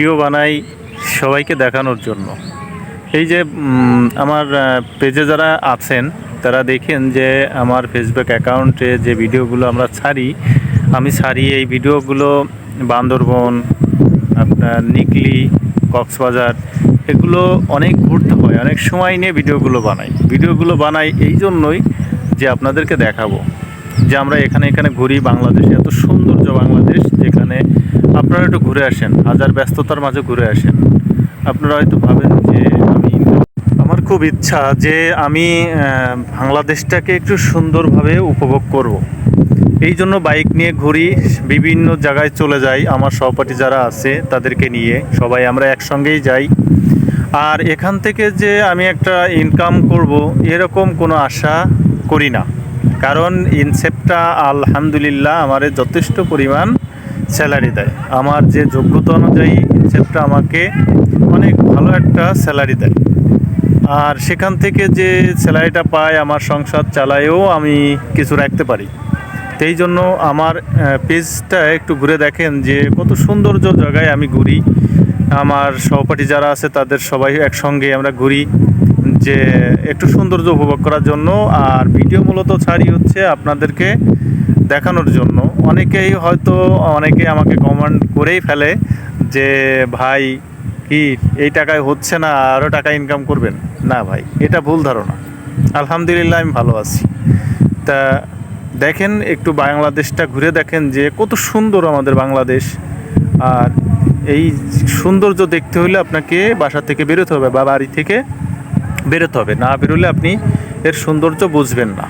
Video বানাই সবাইকে দেখানোর জন্য। এই যে আমার পেজে যারা আছেন তারা দেখেন যে আমার ফেসবুক অ্যাকাউন্টে যে ভিডিওগুলো আমি ছাড়ি এই ভিডিওগুলো বান্দরবন, আপনার নিকলি, কক্সবাজার, এগুলো অনেক ঘুরতে হয়, অনেক সময় নিয়ে ভিডিওগুলো বানাই এই জন্যই যে আপনাদেরকে দেখাবো যে আমরা এখানে ঘুরি। বাংলাদেশে এত সৌন্দর্য বাংলাদেশ, যেখানে আপনারা একটু ঘুরে আসেন, হাজার ব্যস্ততার মাঝে ঘুরে আসেন। আপনারা হয়তো ভাবেন যে আমার খুব ইচ্ছা যে আমি বাংলাদেশটাকে একটু সুন্দরভাবে উপভোগ করব। এই জন্য বাইক নিয়ে ঘুরি, বিভিন্ন জায়গায় চলে যাই, আমার সহপাঠী যারা আছে তাদেরকে নিয়ে সবাই আমরা একসঙ্গেই যাই। আর এখান থেকে যে আমি একটা ইনকাম করব এরকম কোনো আশা করি না, কারণ ইনসেপটা আলহামদুলিল্লাহ আমারে যথেষ্ট পরিমাণ স্যালারি দেয়। আমার যে যোগ্যতা অনুযায়ী ইনসেপটা আমাকে অনেক ভালো একটা স্যালারি দেয়। আর সেখান থেকে যে স্যালারিটা পাই আমার সংসার চালায়েও আমি কিছু রাখতে পারি। এই জন্য আমার পেজটা একটু ঘুরে দেখেন যে কত সৌন্দর্য জায়গায় আমি ঘুরি। আমার সহপাঠী যারা আছে তাদের সবাই একসঙ্গে আমরা ঘুরি, যে একটু সৌন্দর্য উপভোগ করার জন্য। আর ভিডিও মূলত ছাড়ি হচ্ছে আপনাদেরকে দেখানোর জন্য। অনেকে আমাকে কমেন্ট করেই ফেলে যে ভাই কি এই টাকায় হচ্ছে না, আরও টাকা ইনকাম করবেন? না ভাই, এটা ভুল ধারণা। আলহামদুলিল্লাহ আমি ভালো আছি। তা দেখেন, একটু বাংলাদেশটা ঘুরে দেখেন যে কত সুন্দর আমাদের বাংলাদেশ। আর এই সৌন্দর্য দেখতে হলে আপনাকে বাসা থেকে বেরোতে হবে বা বাড়ি থেকে বেরোতে হবে, না বেরোলে আপনি এর সৌন্দর্য বুঝবেন না।